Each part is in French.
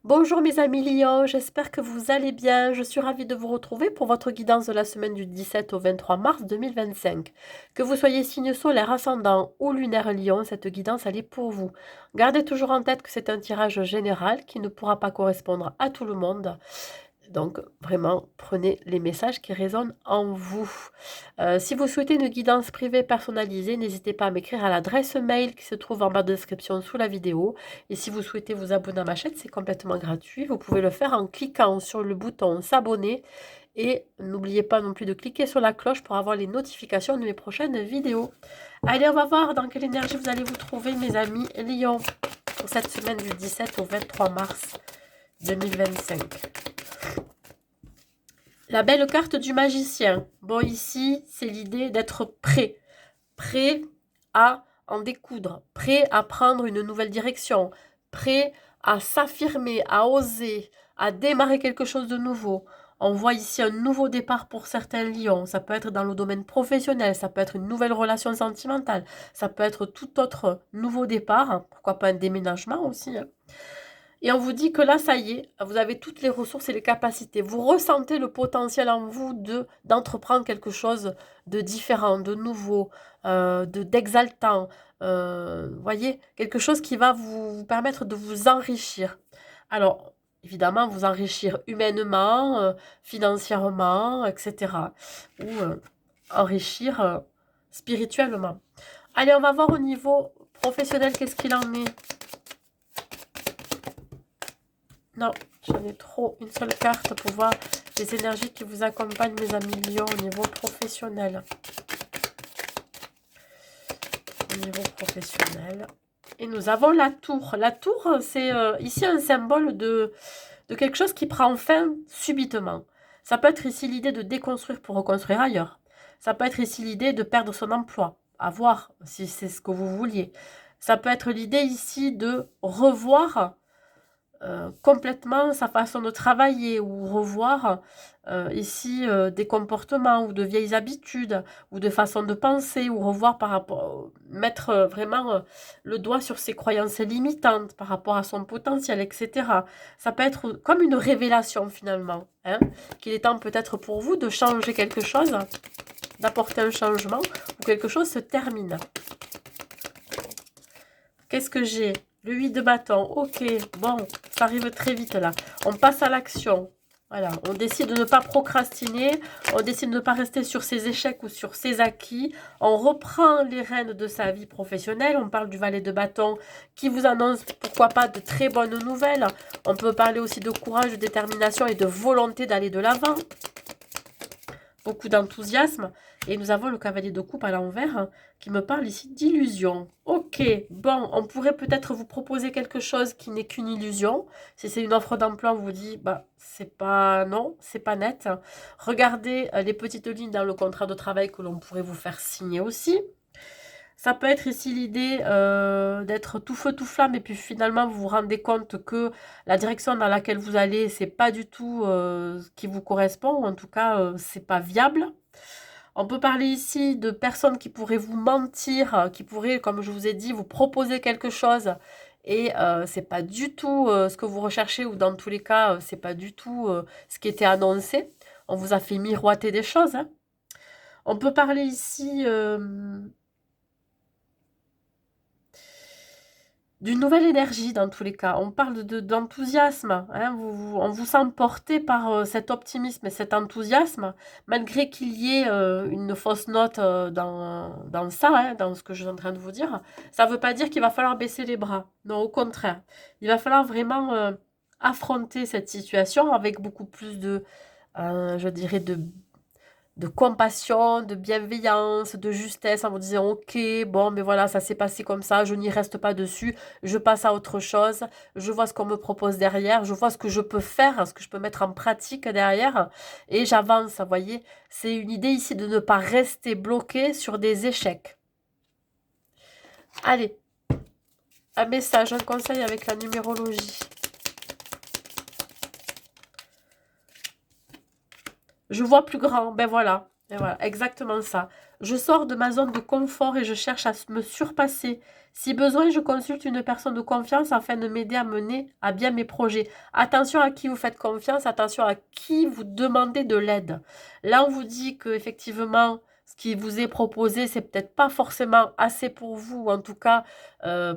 Bonjour mes amis Lion, j'espère que vous allez bien. Je suis ravie de vous retrouver pour votre guidance de la semaine du 17 au 23 mars 2025. Que vous soyez signe solaire, ascendant ou lunaire Lion, cette guidance elle est pour vous. Gardez toujours en tête que c'est un tirage général qui ne pourra pas correspondre à tout le monde. Donc, vraiment, prenez les messages qui résonnent en vous. Si vous souhaitez une guidance privée personnalisée, n'hésitez pas à m'écrire à l'adresse mail qui se trouve en bas de description sous la vidéo. Et si vous souhaitez vous abonner à ma chaîne, c'est complètement gratuit. Vous pouvez le faire en cliquant sur le bouton s'abonner. Et n'oubliez pas non plus de cliquer sur la cloche pour avoir les notifications de mes prochaines vidéos. Allez, on va voir dans quelle énergie vous allez vous trouver, mes amis Lion, pour cette semaine du 17 au 23 mars 2025. La belle carte du magicien. Bon, ici, c'est l'idée d'être prêt. Prêt à en découdre. Prêt à prendre une nouvelle direction. Prêt à s'affirmer, à oser, à démarrer quelque chose de nouveau. On voit ici un nouveau départ pour certains lions. Ça peut être dans le domaine professionnel, ça peut être une nouvelle relation sentimentale, ça peut être tout autre nouveau départ. Pourquoi pas un déménagement aussi, hein. Et on vous dit que là, ça y est, vous avez toutes les ressources et les capacités. Vous ressentez le potentiel en vous d'entreprendre quelque chose de différent, de nouveau, d'exaltant. Voyez, quelque chose qui va vous permettre de vous enrichir. Alors, évidemment, vous enrichir humainement, financièrement, etc. Ou enrichir spirituellement. Allez, on va voir au niveau professionnel qu'est-ce qu'il en est. Non, j'en ai trop. Une seule carte pour voir les énergies qui vous accompagnent, mes amis Lion, au niveau professionnel. Au niveau professionnel. Et nous avons la tour. La tour, c'est ici un symbole de quelque chose qui prend fin subitement. Ça peut être ici l'idée de déconstruire pour reconstruire ailleurs. Ça peut être ici l'idée de perdre son emploi. À voir si c'est ce que vous vouliez. Ça peut être l'idée ici de revoir complètement sa façon de travailler ou revoir ici des comportements ou de vieilles habitudes ou de façon de penser ou revoir par rapport, mettre vraiment le doigt sur ses croyances limitantes par rapport à son potentiel, etc. Ça peut être comme une révélation finalement, hein, qu'il est temps peut-être pour vous de changer quelque chose, d'apporter un changement ou quelque chose se termine. Qu'est-ce que j'ai? Le 8 de bâton. Ok, bon, ça arrive très vite là. On passe à l'action. Voilà, on décide de ne pas procrastiner, on décide de ne pas rester sur ses échecs ou sur ses acquis. On reprend les rênes de sa vie professionnelle. On parle du valet de bâton qui vous annonce, pourquoi pas, de très bonnes nouvelles. On peut parler aussi de courage, de détermination et de volonté d'aller de l'avant. Beaucoup d'enthousiasme. Et nous avons le cavalier de coupe à l'envers hein, qui me parle ici d'illusion. Ok, bon, on pourrait peut-être vous proposer quelque chose qui n'est qu'une illusion. Si c'est une offre d'emploi, on vous dit, bah, c'est pas, non, c'est pas net. Regardez les petites lignes dans le contrat de travail que l'on pourrait vous faire signer aussi. Ça peut être ici l'idée d'être tout feu tout flamme et puis finalement vous vous rendez compte que la direction dans laquelle vous allez c'est pas du tout ce qui vous correspond ou en tout cas c'est pas viable. On peut parler ici de personnes qui pourraient vous mentir, qui pourraient comme je vous ai dit vous proposer quelque chose et c'est pas du tout ce que vous recherchez ou dans tous les cas c'est pas du tout ce qui était annoncé. On vous a fait miroiter des choses, hein. On peut parler ici d'une nouvelle énergie dans tous les cas. On parle d'enthousiasme, hein. On vous sent porté par cet optimisme et cet enthousiasme, malgré qu'il y ait une fausse note dans ça, hein, dans ce que je suis en train de vous dire. Ça ne veut pas dire qu'il va falloir baisser les bras. Non, au contraire. Il va falloir vraiment affronter cette situation avec beaucoup plus je dirais, de compassion, de bienveillance, de justesse en vous disant ok, bon, mais voilà, ça s'est passé comme ça, je n'y reste pas dessus, je passe à autre chose, je vois ce qu'on me propose derrière, je vois ce que je peux faire, ce que je peux mettre en pratique derrière, et j'avance, vous voyez. C'est une idée ici de ne pas rester bloqué sur des échecs. Allez, un message, un conseil avec la numérologie. Je vois plus grand, ben voilà, exactement ça. Je sors de ma zone de confort et je cherche à me surpasser. Si besoin, je consulte une personne de confiance afin de m'aider à mener à bien mes projets. Attention à qui vous faites confiance, attention à qui vous demandez de l'aide. Là, on vous dit que effectivement, ce qui vous est proposé, c'est peut-être pas forcément assez pour vous, ou en tout cas, euh,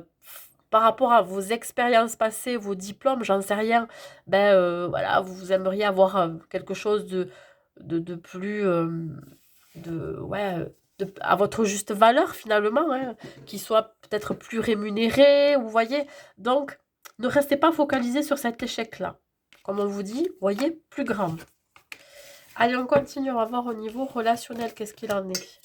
par rapport à vos expériences passées, vos diplômes, j'en sais rien, ben voilà, vous aimeriez avoir quelque chose de plus, ouais, à votre juste valeur finalement, hein, qui soit peut-être plus rémunéré, vous voyez. Donc, ne restez pas focalisé sur cet échec-là. Comme on vous dit, voyez plus grand. Allez, on continue, on va voir au niveau relationnel, qu'est-ce qu'il en est.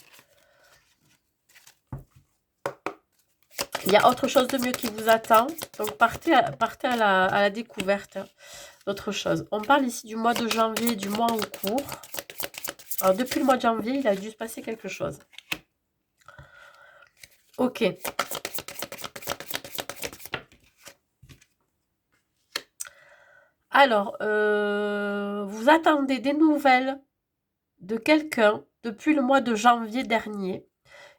Il y a autre chose de mieux qui vous attend. Donc, partez à la découverte d'autre chose. On parle ici du mois de janvier, du mois en cours. Alors, depuis le mois de janvier, il a dû se passer quelque chose. Ok. Alors, vous attendez des nouvelles de quelqu'un depuis le mois de janvier dernier.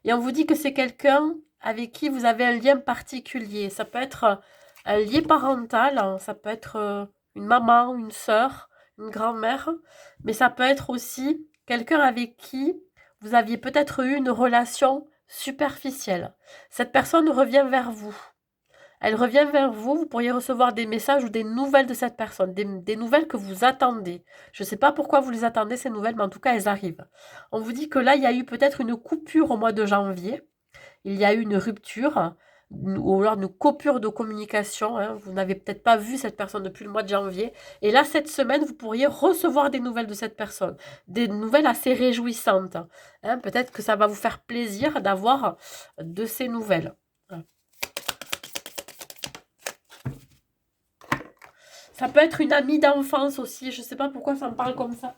Et on vous dit que c'est quelqu'un avec qui vous avez un lien particulier. Ça peut être un lien parental, hein, ça peut être une maman, une sœur, une grand-mère, mais ça peut être aussi quelqu'un avec qui vous aviez peut-être eu une relation superficielle. Cette personne revient vers vous. Elle revient vers vous, vous pourriez recevoir des messages ou des nouvelles de cette personne, des nouvelles que vous attendez. Je ne sais pas pourquoi vous les attendez, ces nouvelles, mais en tout cas, elles arrivent. On vous dit que là, il y a eu peut-être une coupure au mois de janvier. Il y a eu une rupture, ou alors une coupure de communication. Hein. Vous n'avez peut-être pas vu cette personne depuis le mois de janvier. Et là, cette semaine, vous pourriez recevoir des nouvelles de cette personne. Des nouvelles assez réjouissantes. Hein. Peut-être que ça va vous faire plaisir d'avoir de ces nouvelles. Ça peut être une amie d'enfance aussi. Je ne sais pas pourquoi ça me parle comme ça.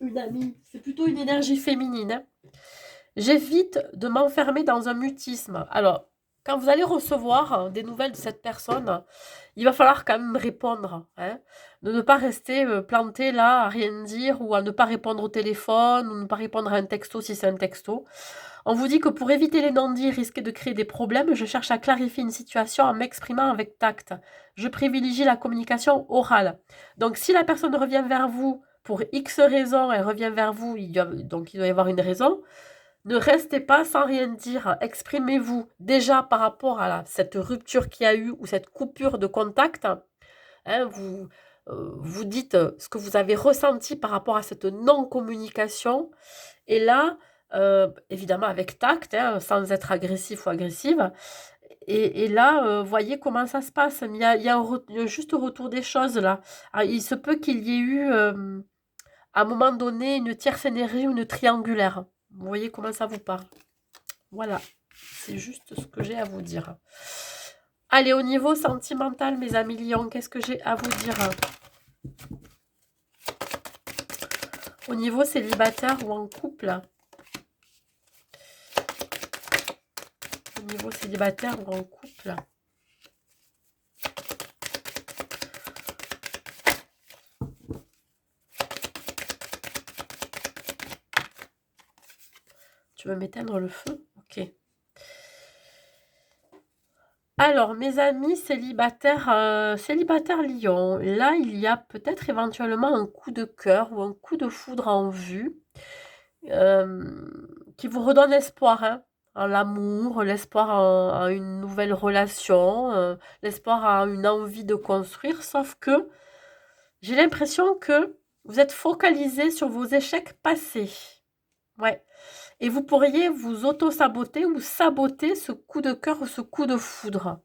Une amie. C'est plutôt une énergie féminine. Hein. J'évite de m'enfermer dans un mutisme. Alors, quand vous allez recevoir des nouvelles de cette personne, il va falloir quand même répondre. Hein, de ne pas rester planté là, à rien dire, ou à ne pas répondre au téléphone, ou ne pas répondre à un texto si c'est un texto. On vous dit que pour éviter les non-dits risquer de créer des problèmes, je cherche à clarifier une situation en m'exprimant avec tact. Je privilégie la communication orale. Donc si la personne revient vers vous pour X raisons, elle revient vers vous, donc il doit y avoir une raison. Ne restez pas sans rien dire. Exprimez-vous déjà par rapport à cette rupture qu'il y a eu ou cette coupure de contact. Hein, vous dites ce que vous avez ressenti par rapport à cette non-communication. Et là, évidemment avec tact, hein, sans être agressif ou agressive. Et là, voyez comment ça se passe. Il y a un juste retour des choses là. Alors, il se peut qu'il y ait eu, à un moment donné, une tierce énergie ou une triangulaire. Vous voyez comment ça vous parle. Voilà, c'est juste ce que j'ai à vous dire. Allez, au niveau sentimental, mes amis lions, qu'est-ce que j'ai à vous dire? Au niveau célibataire ou en couple? Au niveau célibataire ou en couple? Tu veux m'éteindre le feu? Ok. Alors, mes amis célibataires lion, là, il y a peut-être éventuellement un coup de cœur ou un coup de foudre en vue qui vous redonne espoir, hein, en l'amour, l'espoir en une nouvelle relation, l'espoir en une envie de construire, sauf que j'ai l'impression que vous êtes focalisé sur vos échecs passés. Ouais. Et vous pourriez vous auto-saboter ou saboter ce coup de cœur ou ce coup de foudre.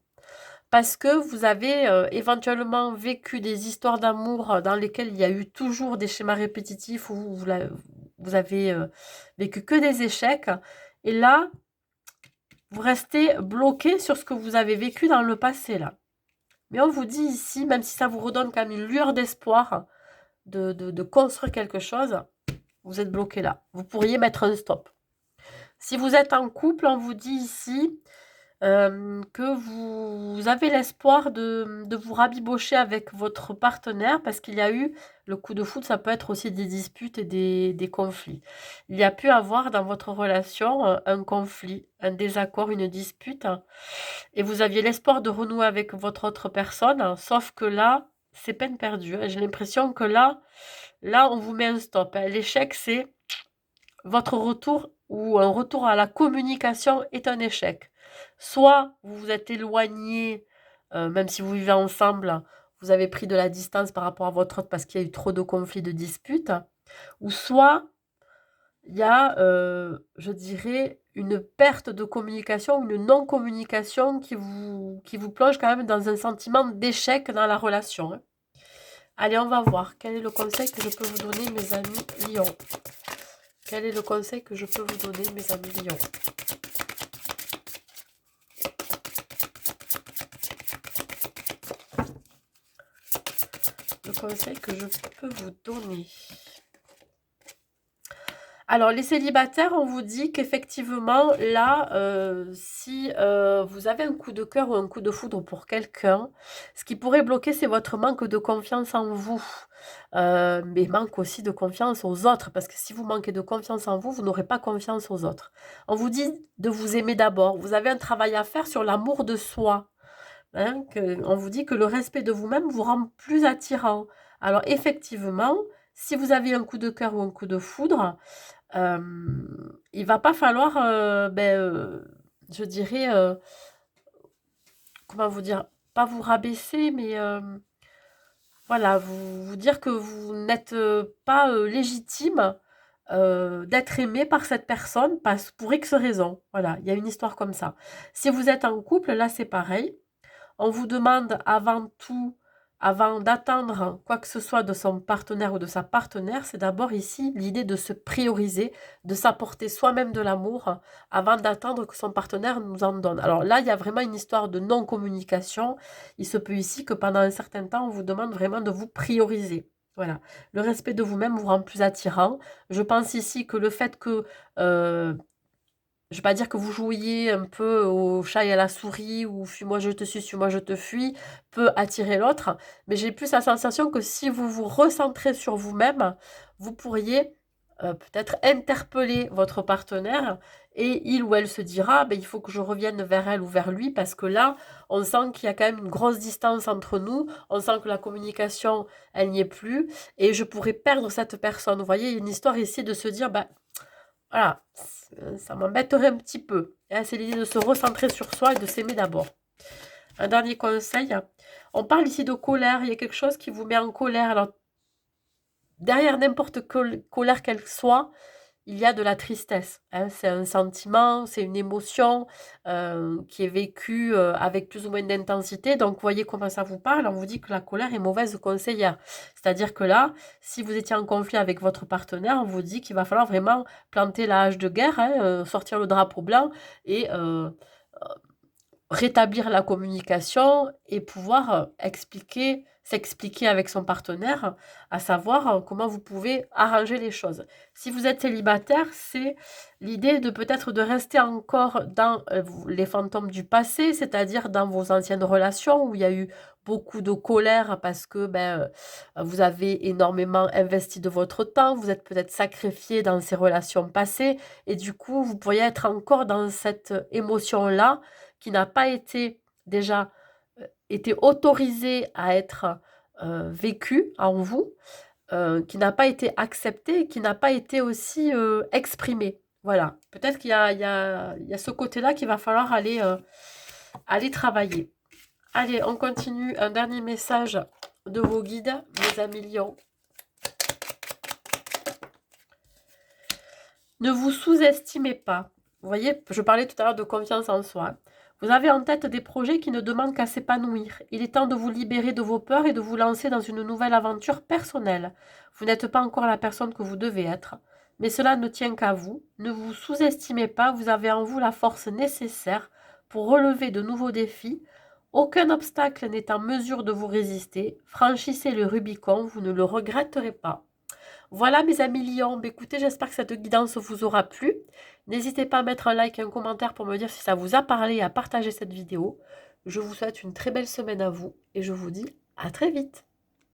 Parce que vous avez éventuellement vécu des histoires d'amour dans lesquelles il y a eu toujours des schémas répétitifs où vous avez vécu que des échecs. Et là, vous restez bloqué sur ce que vous avez vécu dans le passé là. Mais on vous dit ici, même si ça vous redonne quand même une lueur d'espoir de construire quelque chose, vous êtes bloqué là. Vous pourriez mettre un stop. Si vous êtes en couple, on vous dit ici, que vous avez l'espoir de vous rabibocher avec votre partenaire parce qu'il y a eu le coup de foudre, ça peut être aussi des disputes et des conflits. Il y a pu avoir dans votre relation un conflit, un désaccord, une dispute, hein, et vous aviez l'espoir de renouer avec votre autre personne, hein, sauf que là, c'est peine perdue, hein. J'ai l'impression que là, on vous met un stop, hein. L'échec, c'est votre retour ou un retour à la communication est un échec. Soit vous vous êtes éloigné, même si vous vivez ensemble, vous avez pris de la distance par rapport à votre autre parce qu'il y a eu trop de conflits, de disputes, ou soit il y a, je dirais, une perte de communication, une non-communication qui vous plonge quand même dans un sentiment d'échec dans la relation, hein. Allez, on va voir. Quel est le conseil que je peux vous donner, mes amis Lion? Quel est le conseil que je peux vous donner, mes amis Lion? Le conseil que je peux vous donner. Alors, les célibataires, on vous dit qu'effectivement, là, si vous avez un coup de cœur ou un coup de foudre pour quelqu'un, ce qui pourrait bloquer, c'est votre manque de confiance en vous. Mais manque aussi de confiance aux autres, parce que si vous manquez de confiance en vous, vous n'aurez pas confiance aux autres. On vous dit de vous aimer d'abord. Vous avez un travail à faire sur l'amour de soi. Hein, on vous dit que le respect de vous-même vous rend plus attirant. Alors, effectivement, si vous avez un coup de cœur ou un coup de foudre, il va pas falloir, je dirais, comment vous dire? Pas vous rabaisser, mais voilà, vous dire que vous n'êtes pas légitime d'être aimé par cette personne pour X raisons. Voilà, il y a une histoire comme ça. Si vous êtes en couple, là, c'est pareil. On vous demande avant tout, avant d'attendre quoi que ce soit de son partenaire ou de sa partenaire, c'est d'abord ici l'idée de se prioriser, de s'apporter soi-même de l'amour avant d'attendre que son partenaire nous en donne. Alors là, il y a vraiment une histoire de non-communication. Il se peut ici que pendant un certain temps, on vous demande vraiment de vous prioriser. Voilà. Le respect de vous-même vous rend plus attirant. Je pense ici que le fait que je vais pas dire que vous jouiez un peu au chat et à la souris ou fuis-moi je te suis, suis-moi je te fuis, peut attirer l'autre, mais j'ai plus la sensation que si vous vous recentrez sur vous-même, vous pourriez peut-être interpeller votre partenaire et il ou elle se dira, ben, il faut que je revienne vers elle ou vers lui parce que là, on sent qu'il y a quand même une grosse distance entre nous, on sent que la communication, elle n'y est plus et je pourrais perdre cette personne. Vous voyez, il y a une histoire ici de se dire, ben, voilà, ça m'embêterait un petit peu. C'est l'idée de se recentrer sur soi et de s'aimer d'abord. Un dernier conseil, on parle ici de colère, il y a quelque chose qui vous met en colère. Alors, derrière n'importe quelle colère qu'elle soit, il y a de la tristesse, hein. C'est un sentiment, c'est une émotion qui est vécue avec plus ou moins d'intensité. Donc, vous voyez comment ça vous parle. On vous dit que la colère est mauvaise conseillère. C'est-à-dire que là, si vous étiez en conflit avec votre partenaire, on vous dit qu'il va falloir vraiment planter la hache de guerre, hein, sortir le drapeau blanc et rétablir la communication et pouvoir s'expliquer avec son partenaire, à savoir comment vous pouvez arranger les choses. Si vous êtes célibataire, c'est l'idée de peut-être de rester encore dans les fantômes du passé, c'est-à-dire dans vos anciennes relations où il y a eu beaucoup de colère parce que vous avez énormément investi de votre temps, vous êtes peut-être sacrifié dans ces relations passées et du coup, vous pourriez être encore dans cette émotion-là qui n'a pas été déjà été autorisé à être vécu en vous, qui n'a pas été accepté, qui n'a pas été aussi exprimé. Voilà, peut-être qu'il y a ce côté-là qu'il va falloir aller travailler. Allez, on continue. Un dernier message de vos guides, mes amis lions. Ne vous sous-estimez pas. Vous voyez, je parlais tout à l'heure de confiance en soi. Vous avez en tête des projets qui ne demandent qu'à s'épanouir. Il est temps de vous libérer de vos peurs et de vous lancer dans une nouvelle aventure personnelle. Vous n'êtes pas encore la personne que vous devez être, mais cela ne tient qu'à vous. Ne vous sous-estimez pas, vous avez en vous la force nécessaire pour relever de nouveaux défis. Aucun obstacle n'est en mesure de vous résister. Franchissez le Rubicon, vous ne le regretterez pas. Voilà mes amis lions, bah, écoutez, j'espère que cette guidance vous aura plu. N'hésitez pas à mettre un like et un commentaire pour me dire si ça vous a parlé et à partager cette vidéo. Je vous souhaite une très belle semaine à vous et je vous dis à très vite.